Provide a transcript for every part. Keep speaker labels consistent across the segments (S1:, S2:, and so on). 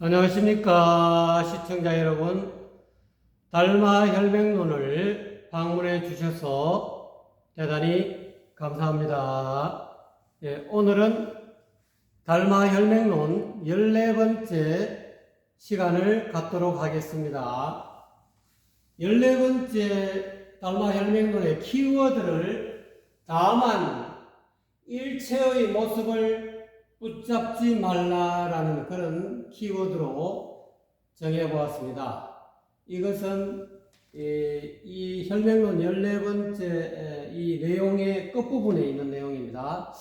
S1: 안녕하십니까 시청자 여러분. 달마 혈맹론을 방문해 주셔서 대단히 감사합니다. 오늘은 달마 혈맹론 14번째 시간을 갖도록 하겠습니다. 14번째 달마 혈맹론의 키워드를 다만 일체의 모습을 붙잡지 말라라는 그런 키워드로 정해보았습니다. 이것은 이 혈맹론 14번째 이 내용의 끝부분에 있는 내용입니다.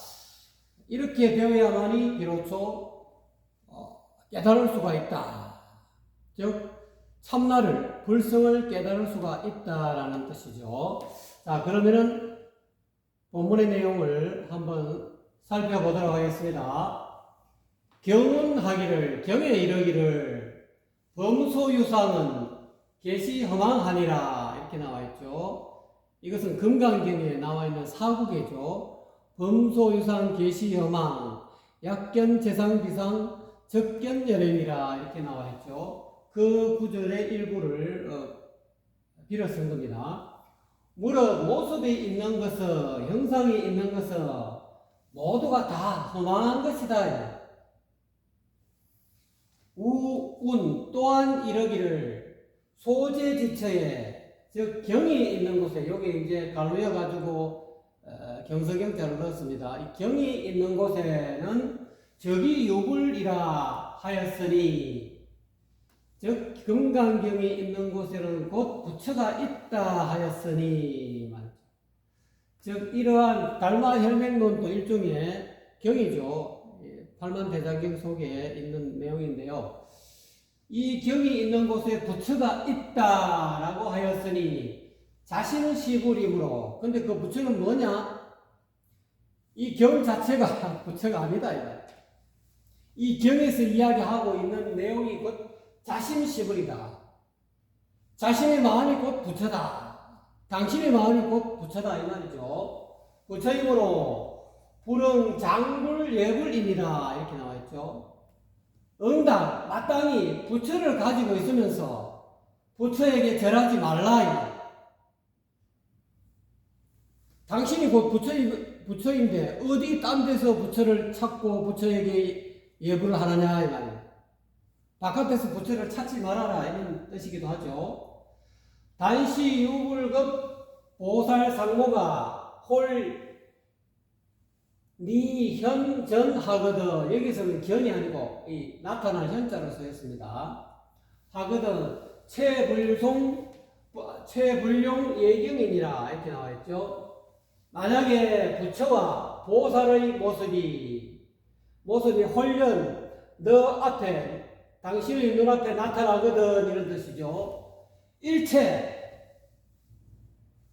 S1: 이렇게 되어야만이 비로소 깨달을 수가 있다. 즉 참나를, 불성을 깨달을 수가 있다라는 뜻이죠. 자, 그러면은 본문의 내용을 한번 살펴보도록 하겠습니다. 경운하기를, 경에 이르기를 범소유상은 계시허망하니라 이렇게 나와 있죠. 이것은 금강경에 나와 있는 사국이죠. 범소유상 계시허망 약견재상비상 적견열행이라 이렇게 나와 있죠. 그 구절의 일부를 빌어 쓴 겁니다. 무릇 모습이 있는 것은, 형상이 있는 것은 모두가 다 허망한 것이다. 우운 또한 이러기를 소재지처에, 즉 경이 있는 곳에, 여기 이제 갈루여 가지고 경서경자를 넣었습니다. 이 경이 있는 곳에는 적이 유불이라 하였으니, 즉 금강경이 있는 곳에는 곧 부처가 있다 하였으니 말이죠. 즉 이러한 달마 혈맹론도 일종의 경이죠. 팔만대장경 속에 있는 내용인데요. 이 경이 있는 곳에 부처가 있다라고 하였으니 자신은 시불이므로, 근데 그 부처는 뭐냐? 이 경 자체가 부처가 아니다. 이 경에서 이야기하고 있는 내용이 곧 자신 시불이다. 자신의 마음이 곧 부처다. 당신의 마음이 곧 부처다 이 말이죠. 부처이므로 불응 장불 예불이니라 이렇게 나와 있죠. 응당 마땅히 부처를 가지고 있으면서 부처에게 절하지 말라. 당신이 곧 부처인데 어디 딴 데서 부처를 찾고 부처에게 예불을 하느냐 이 말이에요. 바깥에서 부처를 찾지 말아라 이런 뜻이기도 하죠. 단시 유불급 보살상모가 홀 니현전 여기서는 견이 아니고 이 나타날 현자로 쓰였습니다. 하거든 최불용 예경이니라 이렇게 나와 있죠. 만약에 부처와 보살의 모습이 홀연 너 앞에, 당신의 눈앞에 나타나거든 이런 뜻이죠. 일체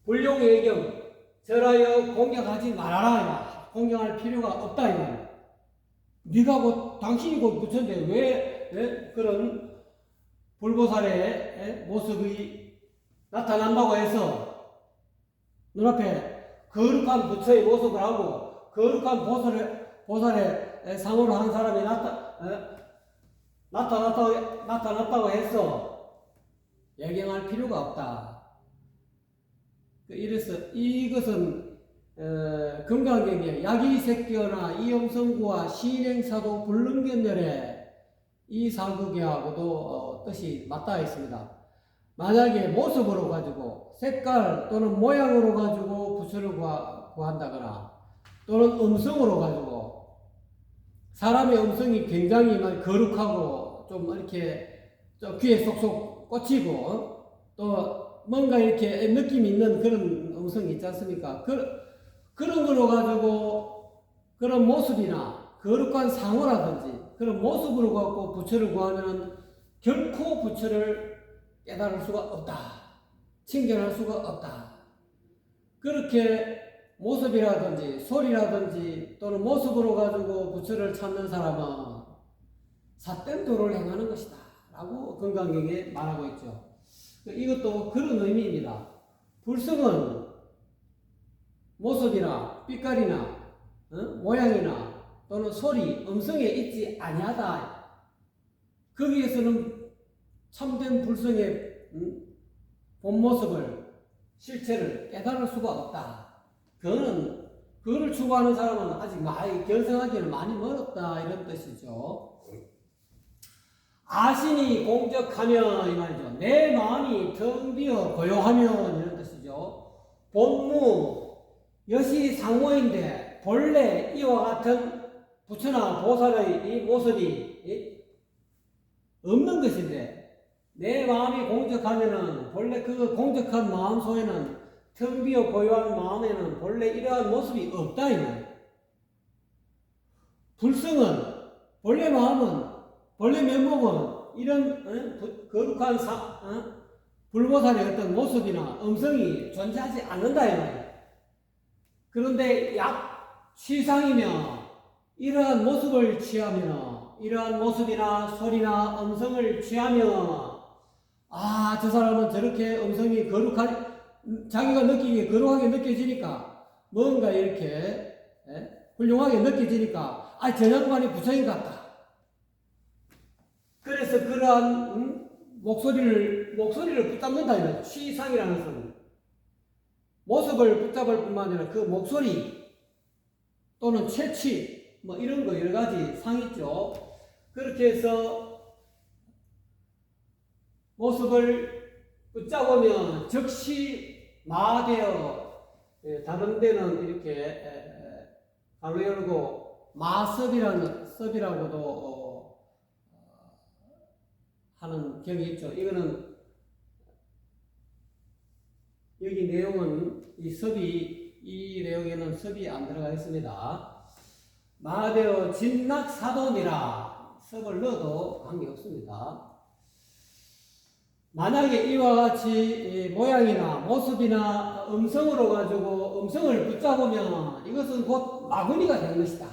S1: 불용 예경 절하여 공경하지 말아라. 공경할 필요가 없다 이 말이야. 네가 곧 당신이 곧 부처인데 왜 그런 불보살의 모습이 나타난다고 해서 눈앞에 거룩한 부처의 모습을 하고 거룩한 보살의 상으로 한 사람이 나타났다고 해서 예경할 필요가 없다. 이래서 이것은 금강경에 야기색교나 이영성구와 신행사도 불능견열의 이 사국이하고도 뜻이 맞닿아 있습니다. 만약에 모습으로 가지고 색깔 또는 모양으로 가지고 부처를 구한다거나 또는 음성으로 가지고, 사람의 음성이 굉장히 거룩하고 좀 이렇게 좀 귀에 쏙쏙 꽂히고 또 뭔가 이렇게 느낌 있는 그런 음성이 있지 않습니까? 그런 걸로 가지고 그런 모습이나 거룩한 상호라든지 그런 모습으로 갖고 부처를 구하면 결코 부처를 깨달을 수가 없다. 친견할 수가 없다. 그렇게 모습이라든지 소리라든지 또는 모습으로 가지고 부처를 찾는 사람은 삿된 도를 행하는 것이다 라고 금강경에 말하고 있죠. 이것도 그런 의미입니다. 불성은 모습이나 빛깔이나 모양이나 또는 소리, 음성에 있지 아니하다. 거기에서는 참된 불성의 본 모습을, 실체를 깨달을 수가 없다. 그거를 추구하는 사람은 아직 많이 견성하기는 많이 멀었다, 이런 뜻이죠. 아신이 공적하면 이 말이죠. 내 마음이 텅 비어 고요하면 이런 뜻이죠. 본무 여시 상호인데 본래 이와 같은 부처나 보살의 이 모습이 없는 것인데, 내 마음이 공적하면은 본래 그 공적한 마음 속에는, 텅 비어 고요한 마음에는 본래 이러한 모습이 없다 이 말이에요. 불성은, 본래 마음은, 본래 면목은 이런 거룩한 불보살의 어떤 모습이나 음성이 존재하지 않는다 이 말이에요. 그런데 약 취상이며 이러한 모습을 취하면, 이러한 모습이나 소리나 음성을 취하면, 아, 저 사람은 저렇게 음성이 자기가 느끼기에 거룩하게 느껴지니까, 뭔가 이렇게 훌륭하게 느껴지니까, 아, 저 양반이 부처님 같다. 그래서 그러한 목소리를 붙잡는다 이거죠. 취상이라는 것은 모습을 붙잡을 뿐만 아니라 그 목소리 또는 채취 뭐 이런 거 여러 가지 상 있죠. 그렇게 해서 모습을 붙잡으면 즉시 마되어, 다른 데는 이렇게 가로 열고 마섭이라고도 하는 경이 있죠. 이거는 여기 내용은 이 내용에는 섭이 안 들어가 있습니다. 마되어 진낙사돈이라 섭을 넣어도 관계없습니다. 만약에 이와 같이 모양이나 모습이나 음성으로 가지고 음성을 붙잡으면 이것은 곧 마구니가 된 것이다.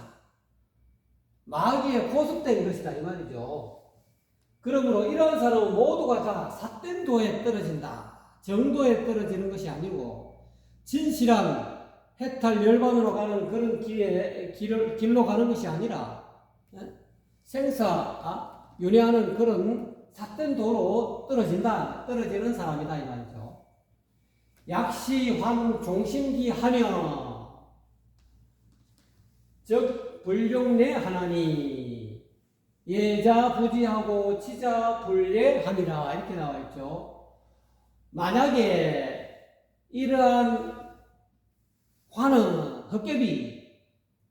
S1: 마귀에 포섭된 것이다 이 말이죠. 그러므로 이러한 사람은 모두가 다 삿된 도에 떨어진다. 정도에 떨어지는 것이 아니고 진실한 해탈 열반으로 가는 그런 길로 가는 것이 아니라 윤회하는 그런 삿된 도로 떨어지는 사람이다 이 말이죠. 약시환 종심기 하며 즉 불용내 하나니 예자 부지하고 치자 불례함이라 이렇게 나와 있죠. 만약에 이러한 화는 헛개비,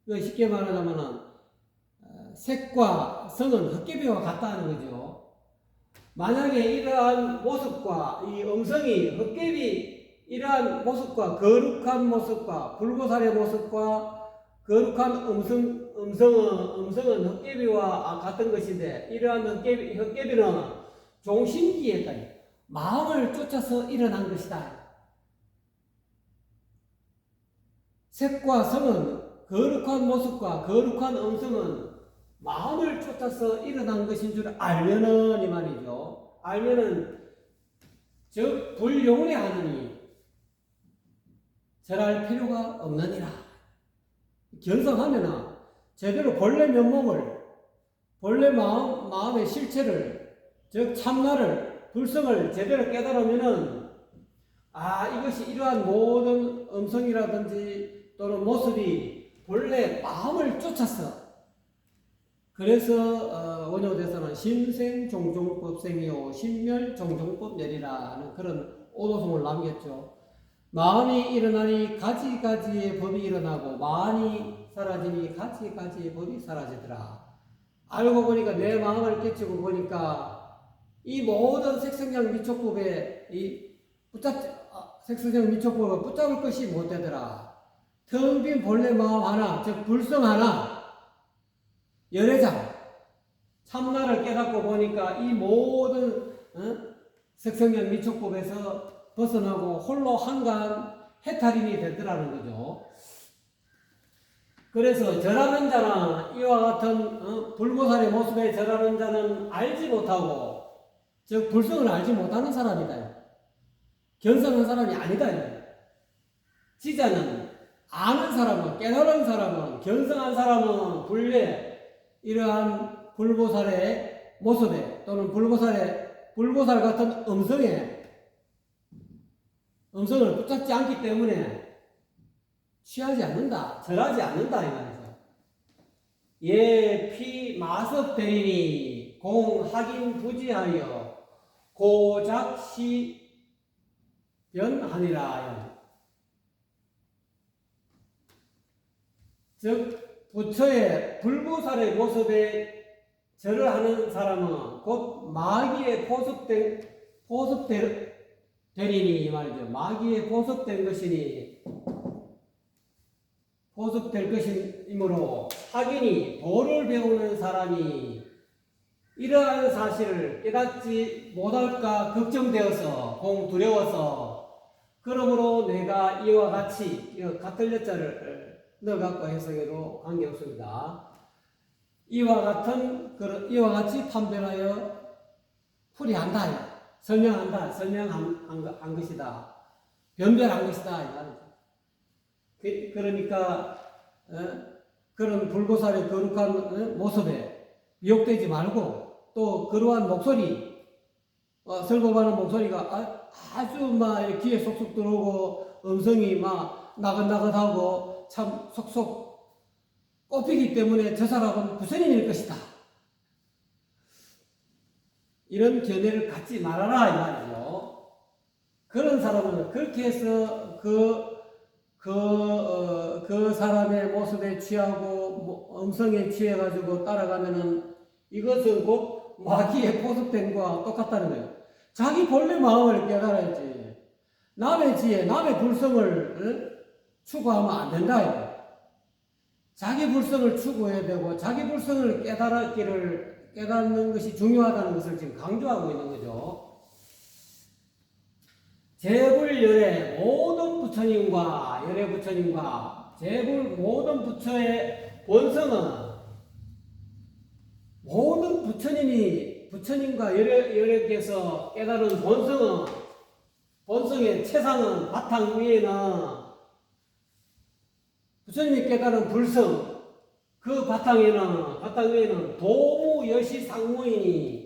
S1: 쉽게 말하자면은 색과 성은 헛개비와 같다는 거죠. 만약에 이러한 모습과 이 음성이 헛개비, 이러한 모습과 거룩한 모습과 불보살의 모습과 거룩한 음성은 헛개비와 같은 것인데, 이러한 헛개비는 종심기에 마음을 쫓아서 일어난 것이다. 색과 성은, 거룩한 모습과 거룩한 음성은 마음을 쫓아서 일어난 것인 줄 알면은 이 말이죠. 알면은 즉 불용례 하느니 절할 필요가 없느니라. 견성하면은 제대로 본래 면목을, 본래 마음의 실체를, 즉 참나를, 불성을 제대로 깨달으면은 이것이 이러한 모든 음성이라든지 또는 모습이 본래 마음을 쫓았어. 그래서 원효대사는 심생종종법생이요 심멸종종법열이라는 그런 오도송을 남겼죠. 마음이 일어나니 가지가지의 법이 일어나고 마음이 사라지니 가지가지의 법이 사라지더라. 알고 보니까 내 마음을 깨치고 보니까 이 모든 색성량 미촉법에 색성량 미촉법을 붙잡을 것이 못 되더라. 텅 빈 본래 마음 하나, 즉 불성 하나, 열애장 참나를 깨닫고 보니까 이 모든 색성량 미촉법에서 벗어나고 홀로 한간 해탈인이 되더라는 거죠. 그래서 절하는 자나 이와 같은 불보살의 모습에 절하는 자는 알지 못하고, 즉 불성을 알지 못하는 사람이다. 견성한 사람이 아니다. 지자는 아는 사람은, 깨달은 사람은, 견성한 사람은 이러한 불보살의 모습에 또는 불보살 같은 음성을 붙잡지 않기 때문에 취하지 않는다, 절하지 않는다 이 말이죠. 예 피 마섭 대리니 공 확인 부지하여 고작시 변하니라. 즉 부처의 불보살의 모습에 절을 하는 사람은 곧 마귀에 포섭되리니 이 말이죠. 마귀에 포섭된 것이니 포섭될 것이므로 확인이 도를 배우는 사람이 이러한 사실을 깨닫지 못할까 걱정되어서 두려워서 그러므로 내가 이와 같이 같은 여자를 넣어갖고 해석해도 관계없습니다. 이와 같이 판별하여 풀이한다, 설명한 것이다, 변별한 것이다 이 말이죠. 그러니까 그런 불보살의 거룩한 모습에 미혹되지 말고 또 그러한 목소리, 설법하는 목소리가 아주 막 귀에 쏙쏙 들어오고 음성이 막 나긋나긋하고 참 속속 꼽히기 때문에 저 사람은 부처님일 것이다, 이런 견해를 갖지 말아라 이 말이죠. 그런 사람은 그렇게 해서 그 사람의 모습에 취하고 음성에 취해가지고 따라가면은 이것은 곧 마귀의 포섭됨과 똑같다는 거예요. 자기 본래 마음을 깨달아야지. 남의 지혜, 남의 불성을 추구하면 안 된다 이거. 자기 불성을 추구해야 되고 자기 불성을 깨닫는 것이 중요하다는 것을 지금 강조하고 있는 거죠. 제불열의 모든 부처님과 열의 부처님과 모든 부처의 본성은 모든 부처님과 열애께서 깨달은 본성의 최상은 바탕 위에는 부처님이 깨달은 불성, 그 바탕 위에는 도무여시상무이니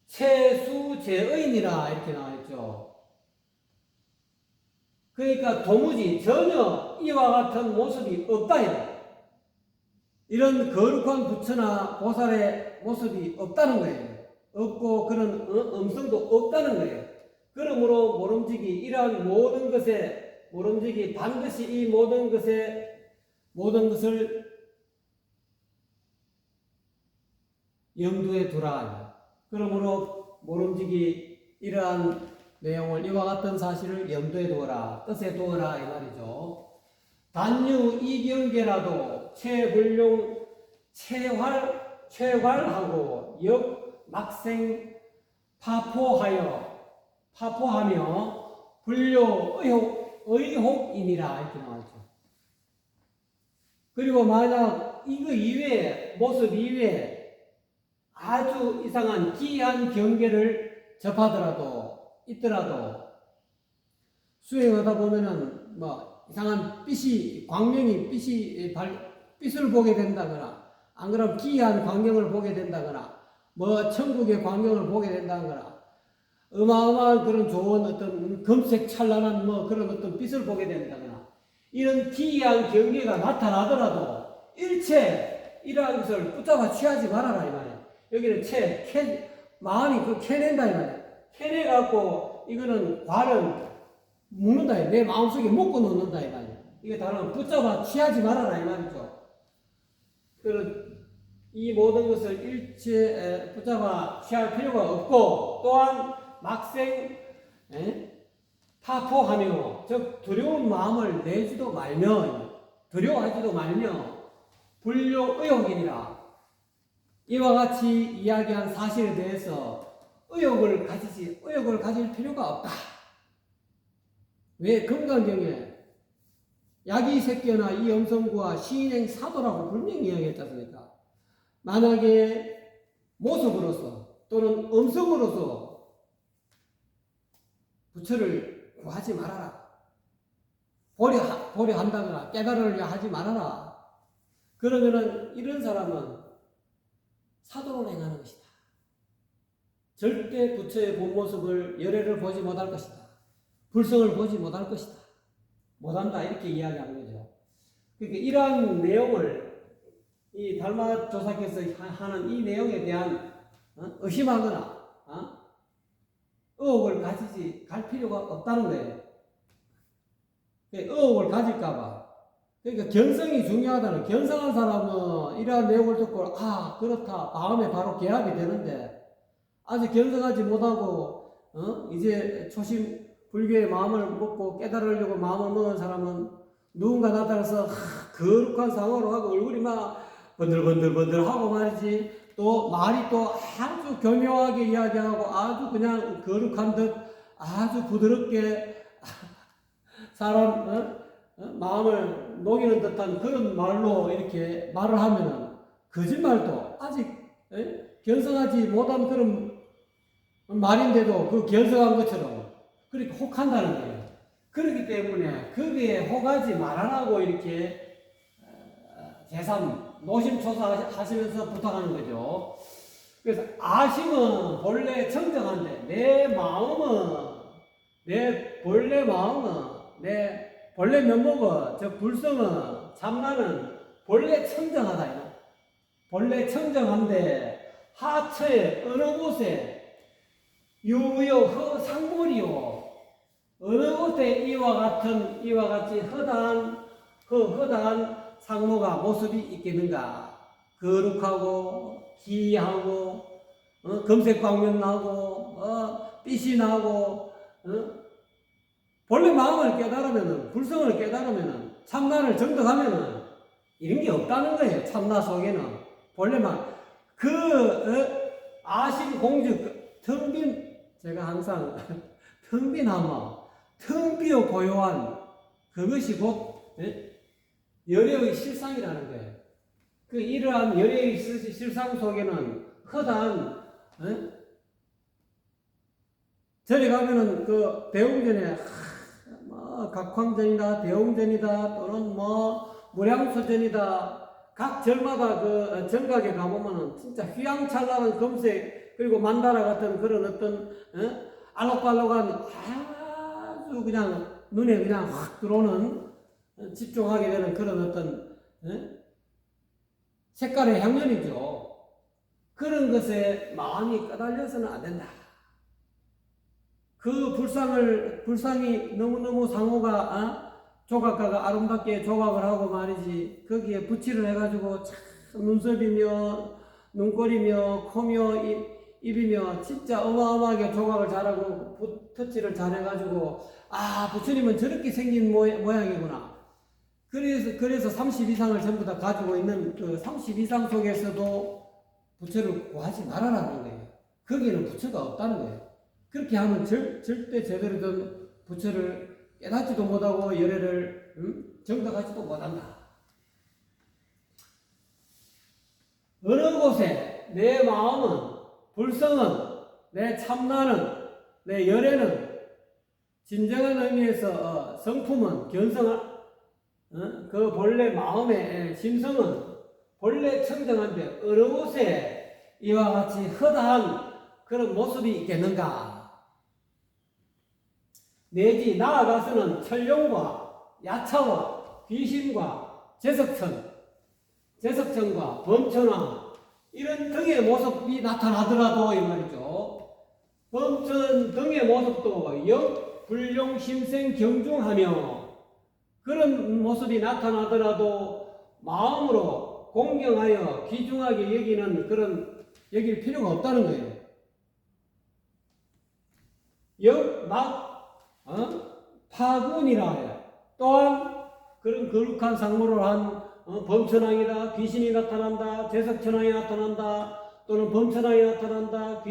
S1: 최수제의니라 이렇게 나와있죠. 그러니까 도무지 전혀 이와 같은 모습이 없다. 이런 거룩한 부처나 보살의 모습이 없다는 거예요. 없고 그런 음성도 없다는 거예요. 그러므로 이러한 모든 것에 반드시 이 모든 것을 염두에 두라. 그러므로 이러한 내용을 이와 같은 사실을 염두에 두어라, 뜻에 두어라 이 말이죠. 단유 이경계라도 최활하고 역막생 파포하며 불교 의혹이니라 이렇게 나왔죠. 그리고 만약 이거 이외에 모습 이외에 아주 이상한 기이한 경계를 있더라도 수행하다 보면은 이상한 빛을 보게 된다거나 안 그러면 기이한 광경을 보게 된다거나 천국의 광경을 보게 된다거나 어마어마한 그런 좋은 어떤 금색 찬란한 그런 어떤 빛을 보게 된다거나 이런 기이한 경계가 나타나더라도 일체 이러한 것을 붙잡아 취하지 말아라 이 말이에요. 여기는 마음이 캐낸다 이 말이에요. 캐내갖고 이거는 관을 묶는다, 내 마음속에 묶어 놓는다 이 말이에요. 이게 다른 붙잡아 취하지 말아라 이 말이죠. 이 모든 것을 일체 붙잡아 취할 필요가 없고 또한 막생 파포하며 즉 두려운 마음을 내지도 말며 두려워하지도 말며 불교의혹이니라. 이와 같이 이야기한 사실에 대해서 의혹을 가질 필요가 없다. 왜? 금강경에 야기새끼나 이엄성구와 시인행 사도라고 분명히 이야기했지 않습니까? 만약에 모습으로서 또는 음성으로서 부처를 구하지 말아라. 보려 한다거나 깨달으려 하지 말아라. 그러면은 이런 사람은 사도를 행하는 것이다. 절대 부처의 본 모습을 열애를 보지 못할 것이다. 불성을 보지 못할 것이다. 못한다 이렇게 이야기하는 거죠. 그러니까 이러한 내용을 이 달마 조사께서 하는 이 내용에 대한 의심하거나 의혹을 갈 필요가 없다는 거예요. 의혹을 가질까봐. 그러니까 견성이 중요하다는, 견성한 사람은 이러한 내용을 듣고 그렇다 마음에 바로 개합이 되는데, 아직 견성하지 못하고 이제 초심 불교의 마음을 먹고 깨달으려고 마음을 먹은 사람은 누군가 나타나서 거룩한 상어로 하고 얼굴이 막 번들번들 하고 말이지, 또 말이 또 아주 교묘하게 이야기하고 아주 그냥 거룩한 듯 아주 부드럽게 사람 마음을 녹이는 듯한 그런 말로 이렇게 말을 하면은 거짓말도 아직 견성하지 못한 그런 말인데도 그 견성한 것처럼 그렇게 혹한다는 거예요. 그렇기 때문에 거기에 혹하지 말아라고 이렇게 노심초사 하시면서 부탁하는 거죠. 그래서 아심은 본래 청정한데 내 본래 면목은 저 불성은 참나는 본래 청정하다. 본래 청정한데 하처에 어느 곳에 유요 허상물이요 어느 곳에 이와 같이 허다한 상모가 모습이 있겠는가. 거룩하고 기이하고 금색광면 나고 빛이 나고 본래 마음을 깨달으면은, 불성을 깨달으면은, 참나를 정득하면은 이런 게 없다는 거예요. 참나 속에는 본래 아심 공주 텅빈, 제가 항상 텅빈하마 텅 비어 고요한 그것이 곧 열애의 실상이라는 거예요. 그 이러한 열애의 실상 속에는 허다한 저리 가면은 그 대웅전에 각황전이다 대웅전이다 또는 무량수전이다 각 절마다 그 정각에 가보면은 진짜 휘황찬란한 금색 그리고 만다라 같은 그런 어떤 알록달록한 아주 그냥 눈에 그냥 확 들어오는 집중하게 되는 그런 어떤 색깔의 향연이죠. 그런 것에 마음이 까달려서는 안 된다. 그 불상이 너무너무 상호가 조각가가 아름답게 조각을 하고 말이지 거기에 붓칠을 해가지고 참 눈썹이며 눈꼬리며 코며 입이며 진짜 어마어마하게 조각을 잘하고 터치를 잘해가지고 부처님은 저렇게 생긴 모양이구나. 그래서 32상을 전부 다 가지고 있는 그 32상 속에서도 부처를 구하지 말아라는 거예요. 거기에는 부처가 없다는 거예요. 그렇게 하면 절대 제대로 된 부처를 깨닫지도 못하고 열애를 정득하지도 못한다. 어느 곳에 내 마음은, 불성은, 내 참나는, 내 열애는 진정한 의미에서 성품은, 그 본래 마음의 심성은 본래 청정한데 어느 곳에 이와 같이 허다한 그런 모습이 있겠는가? 내지 나아가서는 천룡과 야차와 귀신과 제석천과 범천왕 이런 등의 모습이 나타나더라도 이 말이죠. 범천 등의 모습도 불용 심생 경중하며 그런 모습이 나타나더라도 마음으로 공경하여 귀중하게 여길 필요가 없다는 거예요. 파군이라 해요. 또한 그런 거룩한 상모를 한 범천왕이다, 귀신이 나타난다, 제석천왕이 나타난다, 또는 범천왕이 나타난다,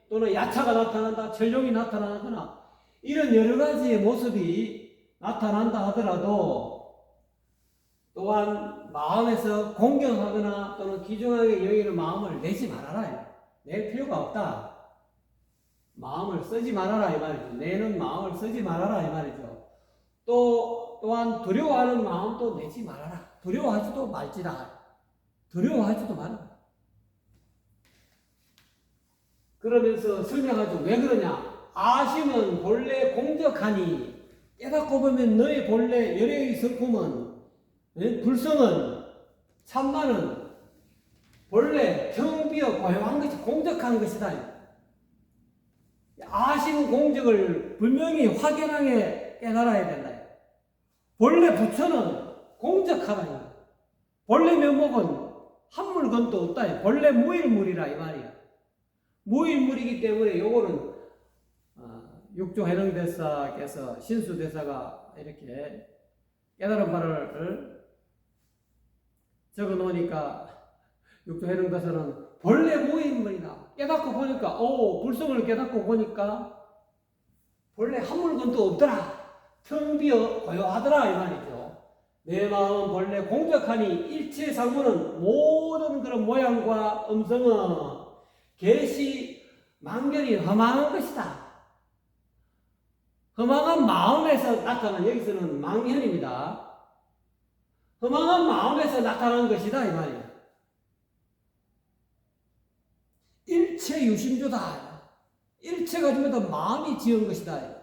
S1: 또는 야차가 나타난다, 천룡이 나타나거나 이런 여러 가지의 모습이 나타난다 하더라도 또한 마음에서 공경하거나 또는 귀중하게 여기는 마음을 내지 말아라. 낼 필요가 없다. 마음을 쓰지 말아라 이 말이죠. 내는 마음을 쓰지 말아라 이 말이죠. 또한 두려워하는 마음도 내지 말아라. 두려워하지도 말지라. 두려워하지도 말아라. 그러면서 설명하죠. 왜 그러냐? 아심은 본래 공적하니 깨닫고 보면 너의 본래 열애의 성품은 불성은 참만은 본래 텅비어 고요한 것이 공적한 것이다. 아심 공적을 분명히 확연하게 깨달아야 된다. 본래 부처는 공적하다. 본래 면목은 한 물건도 없다. 본래 무일물이라 이 말이야. 무일물이기 때문에 요거는 육조 해능대사께서 신수대사가 이렇게 깨달은 바를 적어 놓으니까 육조 해능대사는 본래 무일물이다. 깨닫고 보니까 불성을 깨닫고 보니까 본래 한 물건도 없더라. 텅 비어 고요하더라 이 말이죠. 내 마음 본래 공적하니 일체 상무는 모든 그런 모양과 음성은 개시 망견이 험한 것이다. 험한 마음에서 나타난 여기서는 망현입니다. 험한 마음에서 나타난 것이다 이 말이에요. 일체 유심조다. 일체가 전부 다 마음이 지은 것이다.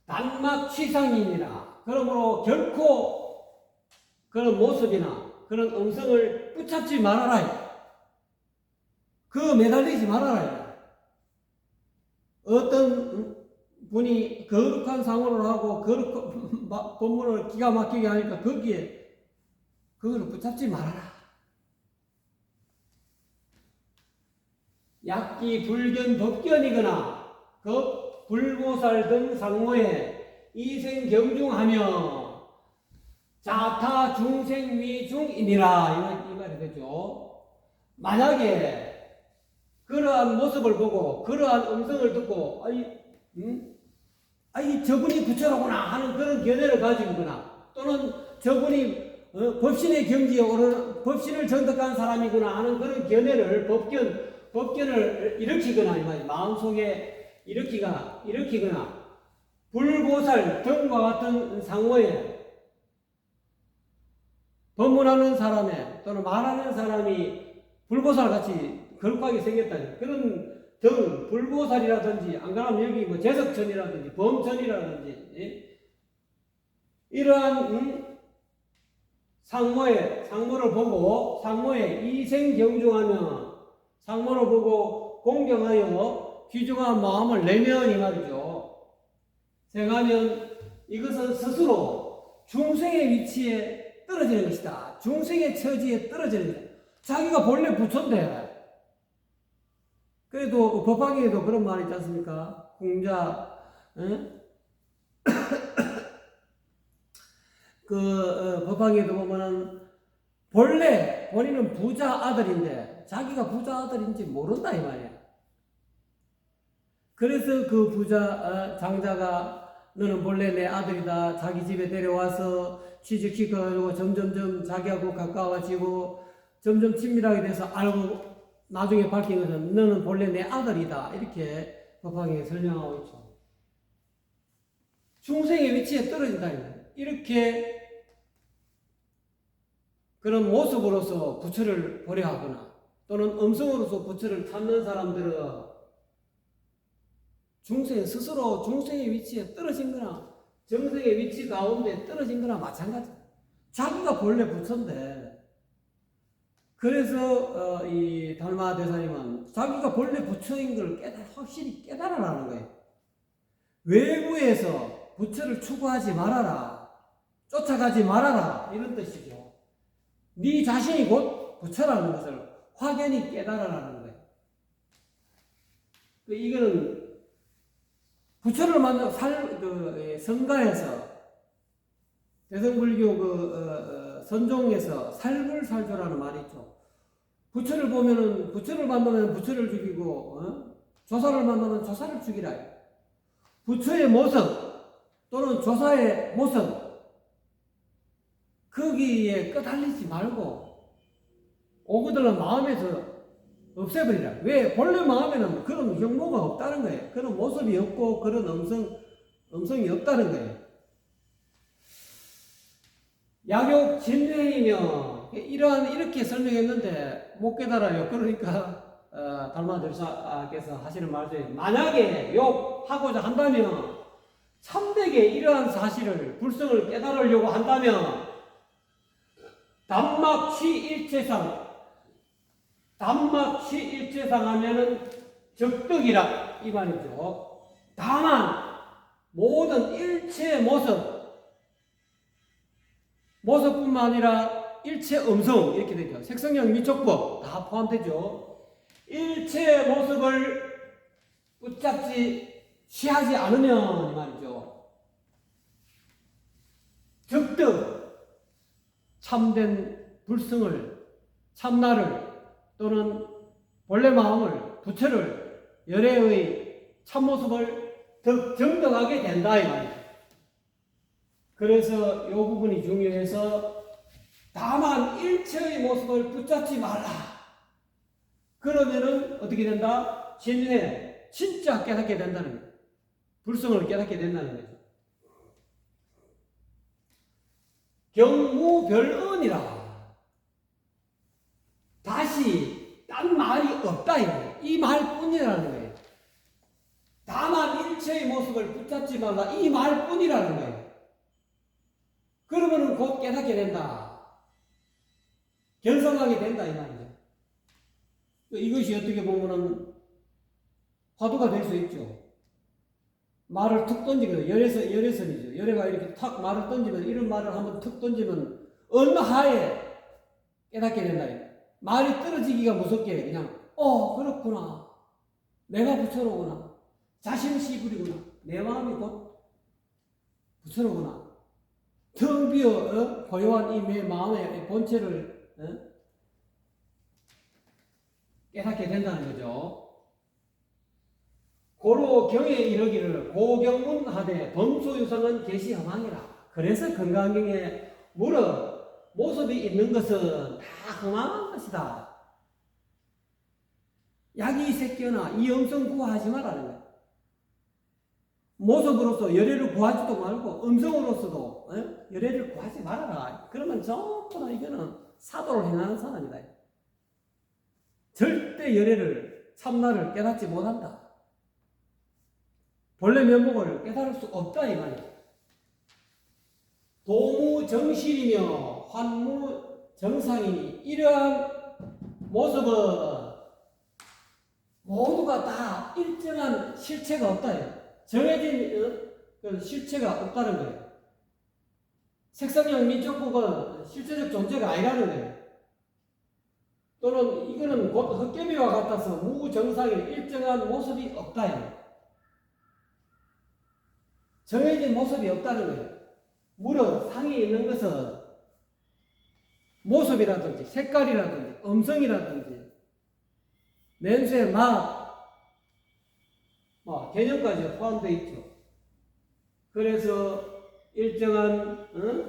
S1: 단막취상이니라. 그러므로 결코 그런 모습이나 그런 음성을 붙잡지 말아라. 그 매달리지 말아라. 어떤 분이 거룩한 상호를 하고 거룩한 법문을 기가 막히게 하니까 거기에 그거를 붙잡지 말아라. 약기 불견 법견이거나 불보살 등 상호에 이생 경중하며 자타 중생 위중이니라 이 말이 되죠. 만약에 그러한 모습을 보고 그러한 음성을 듣고 저분이 부처로구나 하는 그런 견해를 가지거나 또는 저분이 법신의 경지에 오르는 법신을 전득한 사람이구나 하는 그런 견해를 법견을 일으키거나 이 말이야. 마음속에 일으키거나 불보살 등과 같은 상호에 법문하는 사람에 또는 말하는 사람이 불보살 같이 거룩하게 생겼다. 그런 등 불보살이라든지 안 그러면 여기 뭐 제석천이라든지 범천이라든지 이러한 상모를 보고 상모에 이생경중하며 상모를 보고 공경하여 귀중한 마음을 내면 이 말이죠. 생하면 이것은 스스로 중생의 위치에 떨어지는 것이다. 중생의 처지에 떨어지는 것이다. 자기가 본래 부처인데 그래도 법화경에도 그런 말 있지 않습니까? 공자 법화경에도 보면은 본래 본인은 부자 아들인데 자기가 부자 아들인지 모른다 이 말이야. 그래서 그 부자 장자가 너는 본래 내 아들이다. 자기 집에 데려와서 취직시켜가지고 점점점 자기하고 가까워지고 점점 친밀하게 돼서 알고 나중에 밝힌 것은 너는 본래 내 아들이다. 이렇게 법화경에 설명하고 있죠. 중생의 위치에 떨어진다. 이렇게 그런 모습으로서 부처를 보려 하거나 또는 음성으로서 부처를 찾는 사람들은 스스로 중생의 위치에 떨어진 거나 정생의 위치 가운데 떨어진 거나 마찬가지다. 자기가 본래 부처인데 그래서 이 달마 대사님은 자기가 본래 부처인 걸 확실히 깨달아라는 거예요. 외부에서 부처를 추구하지 말아라. 쫓아가지 말아라. 이런 뜻이죠. 네 자신이 곧 부처라는 것을 확연히 깨달아라는 거예요. 이거는 부처를 만나 성가에서 대성불교 선종에서 살불살조라는 말이 있죠. 부처를 보면은 부처를 만나면 부처를 죽이고 조사를 만나면 조사를 죽이라. 부처의 모습 또는 조사의 모습 거기에 끄달리지 말고 오그들은 마음에서 없애버리라. 왜? 본래 마음에는 그런 형모가 없다는 거예요. 그런 모습이 없고 그런 음성이 없다는 거예요. 약욕 진행이며 이렇게 설명했는데 못 깨달아요. 그러니까 달마들사께서 하시는 말 중에 만약에 욕하고자 한다면 참되게 이러한 사실을 불성을 깨달으려고 한다면 단막취일체상 하면은 적득이라 이 말이죠. 다만 모든 일체 모습뿐만 아니라 일체 음성 이렇게 되죠. 색성형 미촉법 다 포함되죠. 일체 모습을 붙잡지 취하지 않으면 이 말이죠. 적득 참된 불성을 참나를 또는 본래 마음을 부처를 열애의 참모습을 더 정덕하게 된다 이 말이죠. 그래서 이 부분이 중요해서 다만 일체의 모습을 붙잡지 말라. 그러면은 어떻게 된다? 진리에 진짜 깨닫게 된다는 거예요. 불성을 깨닫게 된다는 거죠. 경무별언이라. 다시 딴 말이 없다 이 말뿐이라는 거예요. 다만 일체의 모습을 붙잡지 말라 이 말뿐이라는 거예요. 그러면은 곧 깨닫게 된다. 견성하게 된다 이 말이죠. 이것이 어떻게 보면은 화두가 될 수 있죠. 말을 툭 던지거든요. 열애선이죠. 열애가 이렇게 탁 말을 던지면 이런 말을 한번 툭 던지면 어느 하에 깨닫게 된다. 말이 떨어지기가 무섭게 그냥 그렇구나. 내가 부처로구나. 자신이 시부리구나. 내 마음이 곧 부처로구나. 텅 비어 고요한 이 내 마음의 본체를 깨닫게 된다는 거죠. 고로 경에 이르기를 고경문하되 범소유상은 계시허망이라. 그래서 건강경에 물어 모습이 있는 것은 다 허망한 것이다. 약이 새끼나 이 음성 구하지 말라는 거야. 모습으로서 열애를 구하지도 말고 음성으로서도 열애를 구하지 말아라. 그러면 전부 다 이거는 사도를 행하는 사람이다. 절대 열애를 참나를 깨닫지 못한다. 본래 면목을 깨달을 수 없다 이 말이야. 도무정실이며 환무정상이니 이러한 모습은 모두가 다 일정한 실체가 없다. 정해진 실체가 없다는 거예요. 색상형 민족국은 실체적 존재가 아니라는 거예요. 또는 이거는 곧 헛개비와 같아서 무정상의 일정한 모습이 없다. 정해진 모습이 없다는 거예요. 물어 상이 있는 것은 모습이라든지 색깔이라든지 음성이라든지 냄새, 맛, 개념까지 포함되어 있죠. 그래서 일정한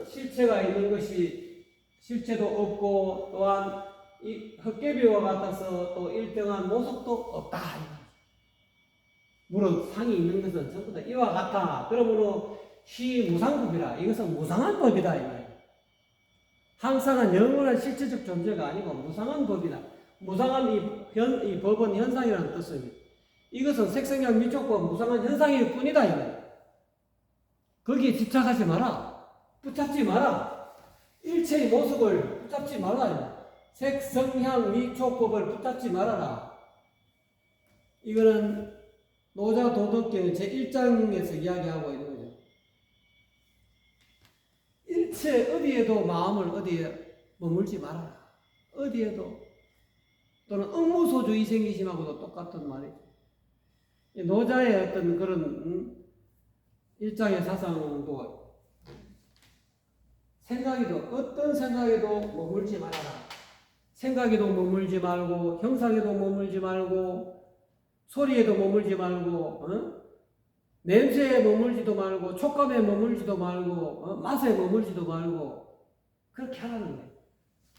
S1: 실체가 있는 것이 실체도 없고 또한 이 헛개비와 같아서 또 일정한 모습도 없다. 물론 상이 있는 것은 전부 다 이와 같아. 그러므로 시무상법이라. 이것은 무상한 법이다. 이 말이에요. 항상은 영원한 실체적 존재가 아니고 무상한 법이다. 무상한 이 법은 현상이라는 뜻입니다. 이것은 색성형 미촉법 무상한 현상일 뿐이다. 이 말이에요. 거기에 집착하지 마라. 붙잡지 마라. 일체의 모습을 붙잡지 말라. 색성향 미촉법을 붙잡지 말아라. 이거는 노자도덕경 제1장에서 이야기하고 있는 거죠. 일체 어디에도 마음을 어디에 머물지 말아라. 어디에도. 또는 응무소주 이생기심하고도 똑같은 말이죠. 노자의 어떤 그런 일장의 사상도 어떤 생각에도 머물지 말아라. 생각에도 머물지 말고 형상에도 머물지 말고 소리에도 머물지 말고 냄새에 머물지도 말고 촉감에 머물지도 말고 맛에 머물지도 말고 그렇게 하라는 거예요.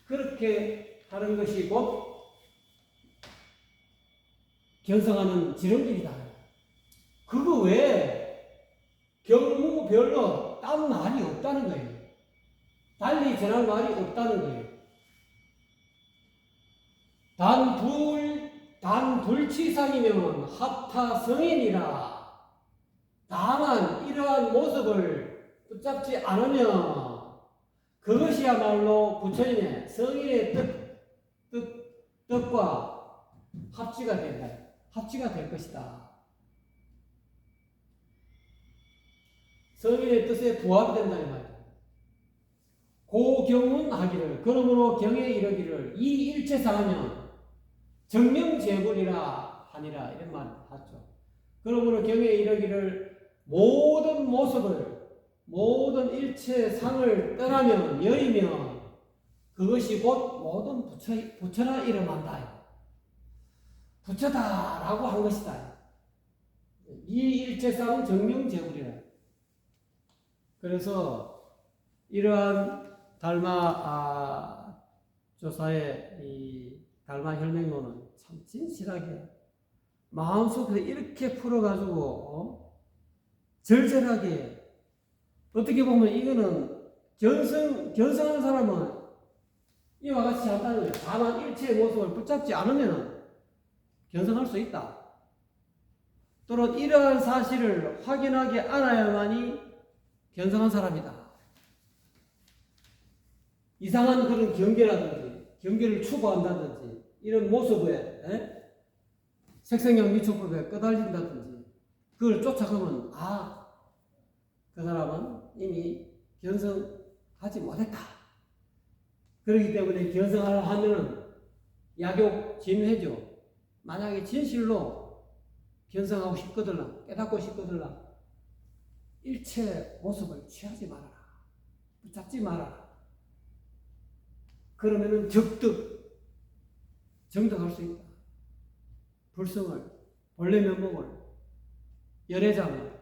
S1: 그렇게 하는 것이 곧 견성하는 지름길이다. 그거 외에 경무별로 딴 말이 없다는 거예요. 달리 전할 말이 없다는 거예요. 단 단 불치상이면 합타 성인이라. 다만 이러한 모습을 붙잡지 않으면 그것이야말로 부처님의 성인의 뜻과 합치가 된다. 합치가 될 것이다. 성인의 뜻에 부합이 된다 이 말이야. 고경운하기를 그러므로 경에 이르기를 이 일체상하면 정명제불이라 하니라 이런 말 하죠. 그러므로 경에 이르기를 모든 모습을 모든 일체상을 떠나면 여이면 그것이 곧 모든 부처라 이름한다. 부처다라고 한 것이다. 이 일체상은 정명제불이라. 그래서 이러한 달마 조사의 이 달마 혈맹론은 참 진실하게 마음속에서 이렇게 풀어가지고 절절하게 어떻게 보면 이거는 견성한 사람은 이와 같이 한다는 거예요. 다만 일체의 모습을 붙잡지 않으면 견성할 수 있다. 또는 이러한 사실을 확인하게 알아야만이 견성한 사람이다. 이상한 그런 경계를 추구한다든지 이런 모습에 색생양 미촉법에 끄달린다든지 그걸 쫓아가면 그 사람은 이미 견성하지 못했다. 그렇기 때문에 견성하려 하면은 약욕 진회죠. 만약에 진실로 견성하고 싶거들라 깨닫고 싶거들라 일체 모습을 취하지 말아라. 붙잡지 말아라. 그러면은 정득할 수 있다. 불성을, 본래 면목을, 열애장을,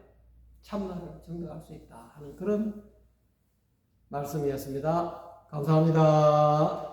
S1: 참나를 정득할 수 있다 하는 그런 말씀이었습니다. 감사합니다.